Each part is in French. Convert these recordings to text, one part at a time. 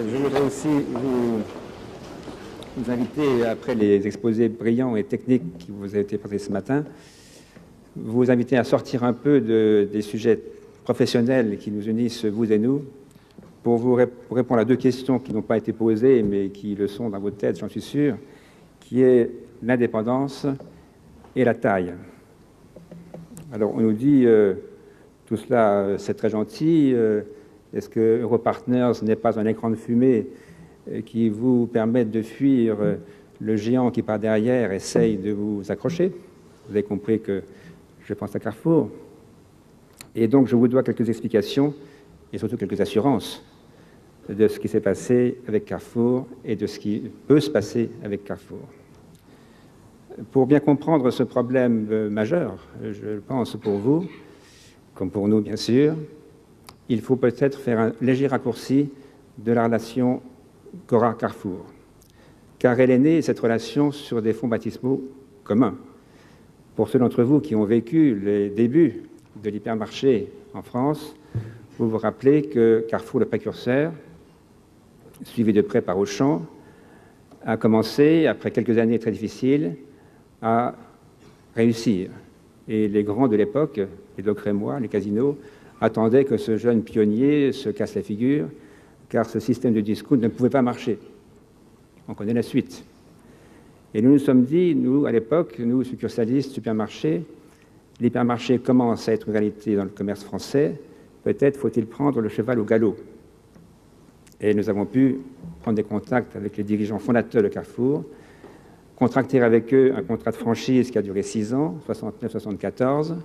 Je voudrais aussi vous inviter, après les exposés brillants et techniques qui vous ont été présentés ce matin, vous inviter à sortir un peu des sujets professionnels qui nous unissent, vous et nous, pour répondre à deux questions qui n'ont pas été posées, mais qui le sont dans votre tête, j'en suis sûr, qui est l'indépendance et la taille. Alors, on nous dit, tout cela, c'est très gentil, est-ce que Europartners n'est pas un écran de fumée qui vous permet de fuir le géant qui, par derrière, essaye de vous accrocher? Vous avez compris que je pense à Carrefour. Et donc, je vous dois quelques explications et surtout quelques assurances de ce qui s'est passé avec Carrefour et de ce qui peut se passer avec Carrefour. Pour bien comprendre ce problème majeur, je pense pour vous, comme pour nous bien sûr, il faut peut-être faire un léger raccourci de la relation Cora-Carrefour, car elle est née, cette relation, sur des fonds baptismaux communs. Pour ceux d'entre vous qui ont vécu les débuts de l'hypermarché en France, vous vous rappelez que Carrefour, le précurseur, suivi de près par Auchan, a commencé, après quelques années très difficiles, à réussir. Et les grands de l'époque, les Docrémois, les casinos, attendaient que ce jeune pionnier se casse la figure, car ce système de discount ne pouvait pas marcher. On connaît la suite. Et nous nous sommes dit, nous, à l'époque, nous, succursalistes, supermarchés, l'hypermarché commence à être une réalité dans le commerce français, peut-être faut-il prendre le cheval au galop. Et nous avons pu prendre des contacts avec les dirigeants fondateurs de Carrefour, contracter avec eux un contrat de franchise qui a duré 6 ans, 69-74,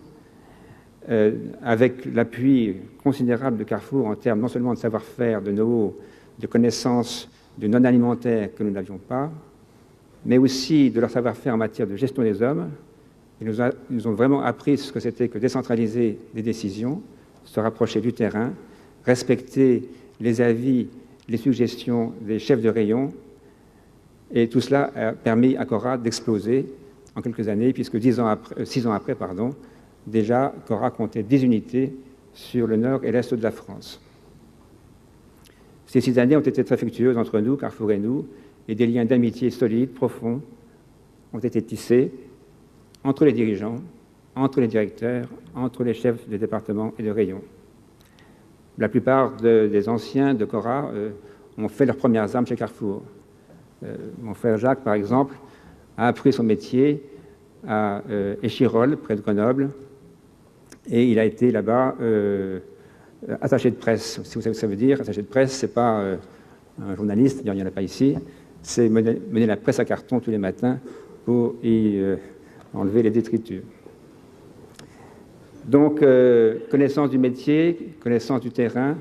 avec l'appui considérable de Carrefour en termes non seulement de savoir-faire, de know-how, de connaissances, de non-alimentaire que nous n'avions pas, mais aussi de leur savoir-faire en matière de gestion des hommes. Ils nous ont vraiment appris ce que c'était que décentraliser des décisions, se rapprocher du terrain, respecter les avis, les suggestions des chefs de rayon. Et tout cela a permis à Cora d'exploser en quelques années, puisque 6 ans après, déjà, Cora comptait 10 unités sur le nord et l'est de la France. Ces 6 années ont été très fructueuses entre nous, Carrefour et nous, et des liens d'amitié solides, profonds, ont été tissés entre les dirigeants, entre les directeurs, entre les chefs de département et de rayon. La plupart des anciens de Cora ont fait leurs premières armes chez Carrefour. Mon frère Jacques, par exemple, a appris son métier à Échirolles, près de Grenoble, et il a été là-bas attaché de presse. Si vous savez ce que ça veut dire, attaché de presse, ce n'est pas un journaliste, il n'y en a pas ici, c'est mener la presse à carton tous les matins pour y enlever les détritus. Donc, connaissance du métier, connaissance du terrain,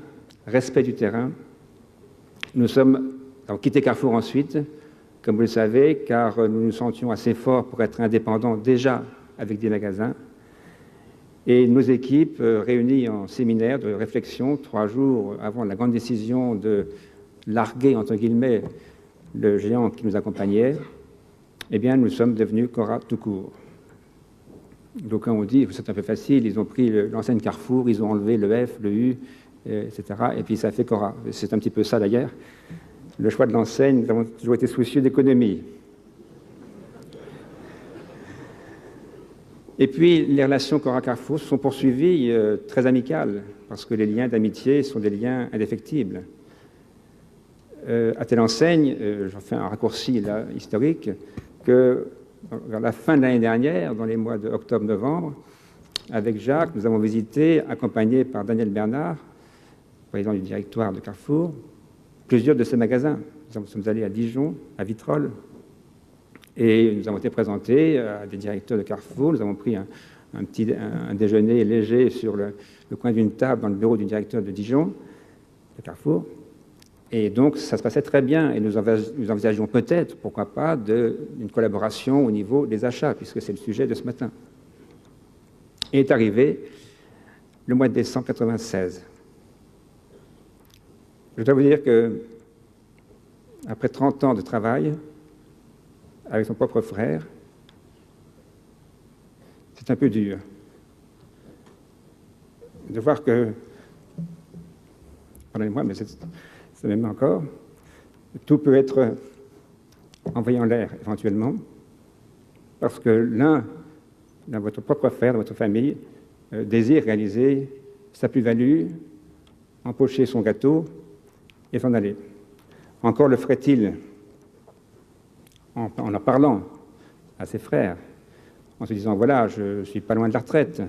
respect du terrain. Nous sommes quitté Carrefour ensuite, comme vous le savez, car nous nous sentions assez forts pour être indépendants déjà avec des magasins. Et nos équipes, réunies en séminaire de réflexion, 3 jours avant la grande décision de larguer, entre guillemets, le géant qui nous accompagnait, eh bien, nous sommes devenus Cora tout court. D'aucuns ont dit, c'est un peu facile, ils ont pris l'enseigne Carrefour, ils ont enlevé le F, le U, etc., et puis ça fait Cora. C'est un petit peu ça d'ailleurs. Le choix de l'enseigne, nous avons toujours été soucieux d'économie. Et puis, les relations Cora-Carrefour se sont poursuivies très amicales, parce que les liens d'amitié sont des liens indéfectibles. À telle enseigne, j'en fais un raccourci là, historique, que vers la fin de l'année dernière, dans les mois d'octobre-novembre, avec Jacques, nous avons visité, accompagnés par Daniel Bernard, président du directoire de Carrefour, plusieurs de ces magasins. Nous sommes allés à Dijon, à Vitrolles, et nous avons été présentés à des directeurs de Carrefour. Nous avons pris un déjeuner léger sur le coin d'une table dans le bureau du directeur de Dijon, de Carrefour. Et donc, ça se passait très bien, et nous envisagions peut-être, pourquoi pas, une collaboration au niveau des achats, puisque c'est le sujet de ce matin. Et est arrivé le mois de décembre 1996. Je dois vous dire que, après 30 ans de travail avec son propre frère, c'est un peu dur de voir que, pardonnez-moi, mais c'est même encore, Tout peut être envoyé en l'air éventuellement, parce que l'un, dans votre propre affaire, dans votre famille, désire réaliser sa plus-value, empocher son gâteau et s'en aller. Encore le ferait-il en parlant à ses frères, en se disant « voilà, je suis pas loin de la retraite,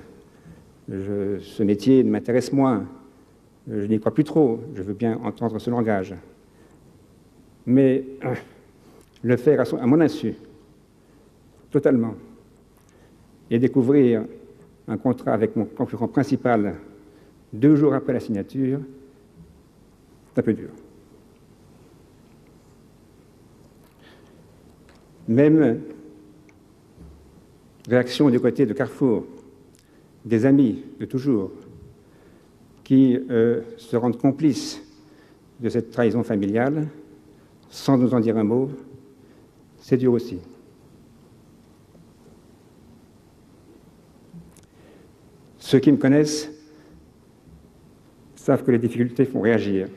ce métier m'intéresse moins, je n'y crois plus trop, je veux bien entendre ce langage. » Mais le faire à mon insu, totalement, et découvrir un contrat avec mon concurrent principal 2 jours après la signature, c'est un peu dur. Même réaction du côté de Carrefour, des amis de toujours, qui se rendent complices de cette trahison familiale, sans nous en dire un mot, c'est dur aussi. Ceux qui me connaissent savent que les difficultés font réagir.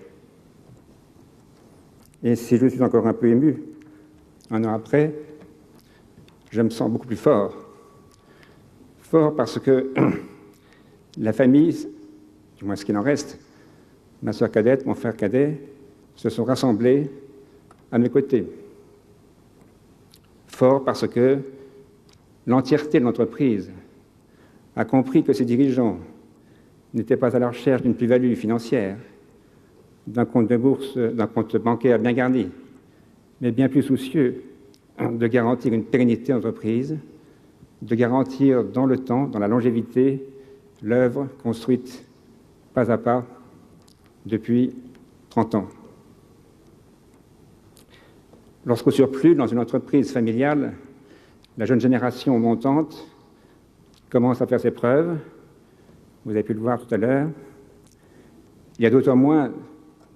Et si je suis encore un peu ému, 1 an après, je me sens beaucoup plus fort. Fort parce que la famille, du moins ce qu'il en reste, ma sœur cadette, mon frère cadet, se sont rassemblés à mes côtés. Fort parce que l'entièreté de l'entreprise a compris que ses dirigeants n'étaient pas à la recherche d'une plus-value financière, d'un compte de bourse, d'un compte bancaire bien garni, mais bien plus soucieux de garantir une pérennité d'entreprise, de garantir dans le temps, dans la longévité, l'œuvre construite pas à pas depuis 30 ans. Lorsqu'au surplus, dans une entreprise familiale, la jeune génération montante commence à faire ses preuves, vous avez pu le voir tout à l'heure, il y a d'autant moins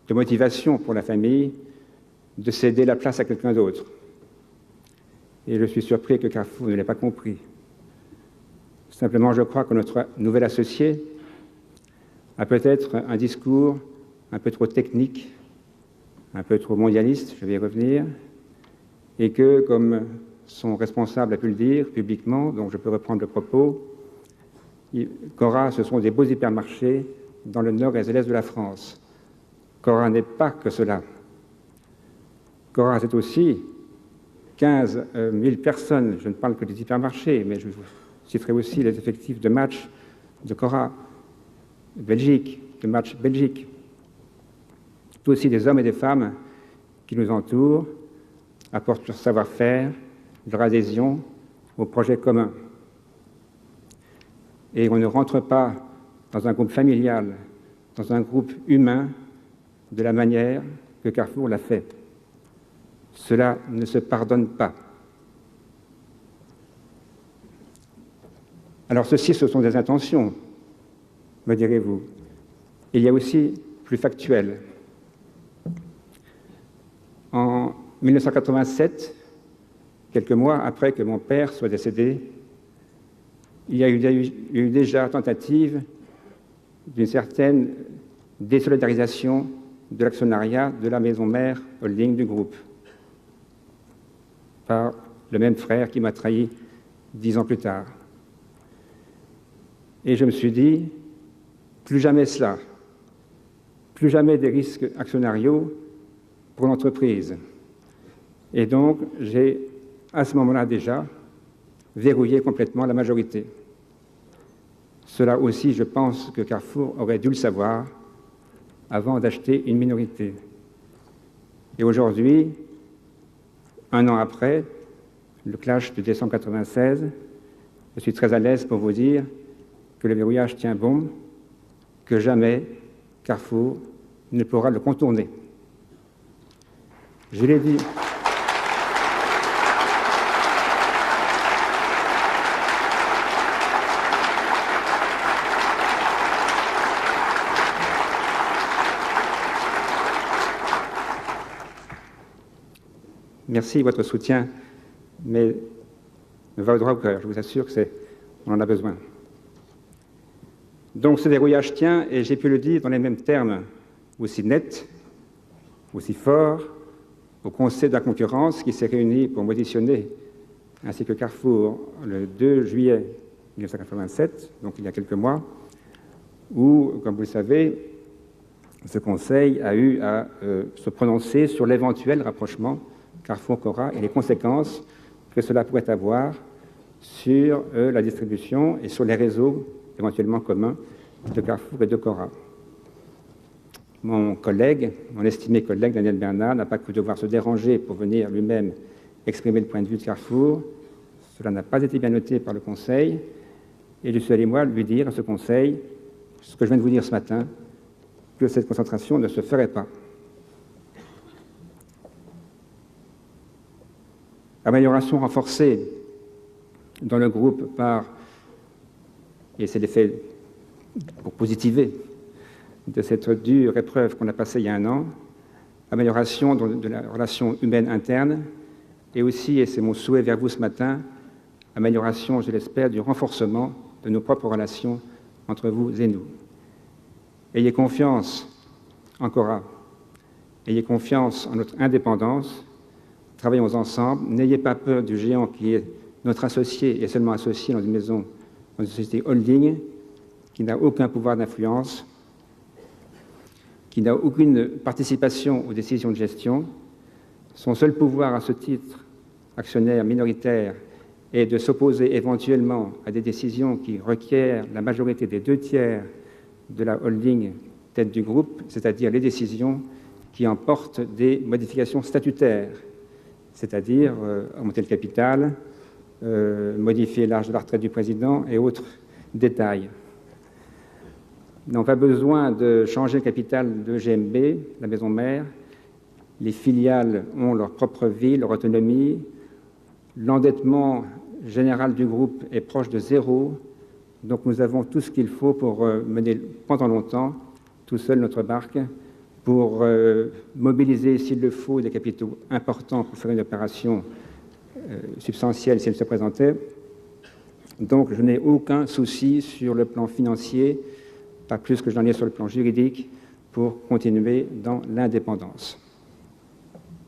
de motivation pour la famille de céder la place à quelqu'un d'autre. Et je suis surpris que Carrefour ne l'ait pas compris. Simplement, je crois que notre nouvel associé a peut-être un discours un peu trop technique, un peu trop mondialiste, je vais y revenir, et que, comme son responsable a pu le dire publiquement, donc je peux reprendre le propos, Cora, ce sont des beaux hypermarchés dans le nord et l'est de la France. Cora n'est pas que cela. Cora, c'est aussi 15 000 personnes, je ne parle que des hypermarchés, mais je vous citerai aussi les effectifs de match de Cora, Belgique, de match Belgique. C'est aussi des hommes et des femmes qui nous entourent, apportent leur savoir-faire, leur adhésion au projet commun. Et on ne rentre pas dans un groupe familial, dans un groupe humain, de la manière que Carrefour l'a fait. Cela ne se pardonne pas. Alors ceci, ce sont des intentions, me direz-vous. Il y a aussi plus factuel. En 1987, quelques mois après que mon père soit décédé, il y a eu déjà tentative d'une certaine désolidarisation de l'actionnariat de la maison mère holding du groupe par le même frère qui m'a trahi 10 ans plus tard. Et je me suis dit, plus jamais cela, plus jamais des risques actionnariaux pour l'entreprise. Et donc, j'ai, à ce moment-là déjà, verrouillé complètement la majorité. Cela aussi, je pense que Carrefour aurait dû le savoir avant d'acheter une minorité. Et aujourd'hui, 1 an après, le clash de décembre 1996, je suis très à l'aise pour vous dire que le verrouillage tient bon, que jamais Carrefour ne pourra le contourner. Je l'ai dit. Merci de votre soutien, mais va au droit au cœur, je vous assure qu'on en a besoin. Donc ce verrouillage tient, et j'ai pu le dire dans les mêmes termes, aussi nets, aussi forts, au Conseil de la concurrence qui s'est réuni pour m'auditionner, ainsi que Carrefour, le 2 juillet 1987, donc il y a quelques mois, où, comme vous le savez, ce Conseil a eu à se prononcer sur l'éventuel rapprochement Carrefour-Cora et les conséquences que cela pourrait avoir sur la distribution et sur les réseaux éventuellement communs de Carrefour et de Cora. Mon estimé collègue Daniel Bernard n'a pas cru devoir se déranger pour venir lui-même exprimer le point de vue de Carrefour. Cela n'a pas été bien noté par le Conseil, et je suis allé, moi, lui dire à ce Conseil ce que je viens de vous dire ce matin, que cette concentration ne se ferait pas. Amélioration renforcée dans le groupe par, et c'est l'effet pour positiver de cette dure épreuve qu'on a passée il y a 1 an, amélioration de la relation humaine interne, et aussi, et c'est mon souhait vers vous ce matin, amélioration, je l'espère, du renforcement de nos propres relations entre vous et nous. Ayez confiance en Cora, ayez confiance en notre indépendance, travaillons ensemble, n'ayez pas peur du géant qui est notre associé et seulement associé dans une maison, dans une société holding, qui n'a aucun pouvoir d'influence, qui n'a aucune participation aux décisions de gestion. Son seul pouvoir à ce titre, actionnaire minoritaire, est de s'opposer éventuellement à des décisions qui requièrent la majorité des 2/3 de la holding tête du groupe, c'est-à-dire les décisions qui emportent des modifications statutaires, c'est-à-dire augmenter le capital, modifier l'âge de la retraite du président et autres détails. Nous n'avons pas besoin de changer le capital de GMB, la maison mère. Les filiales ont leur propre vie, leur autonomie. L'endettement général du groupe est proche de 0. Donc nous avons tout ce qu'il faut pour mener pendant longtemps, tout seul, notre barque, pour mobiliser, s'il le faut, des capitaux importants pour faire une opération substantielle si elle se présentait. Donc je n'ai aucun souci sur le plan financier, pas plus que je n'en ai sur le plan juridique, pour continuer dans l'indépendance.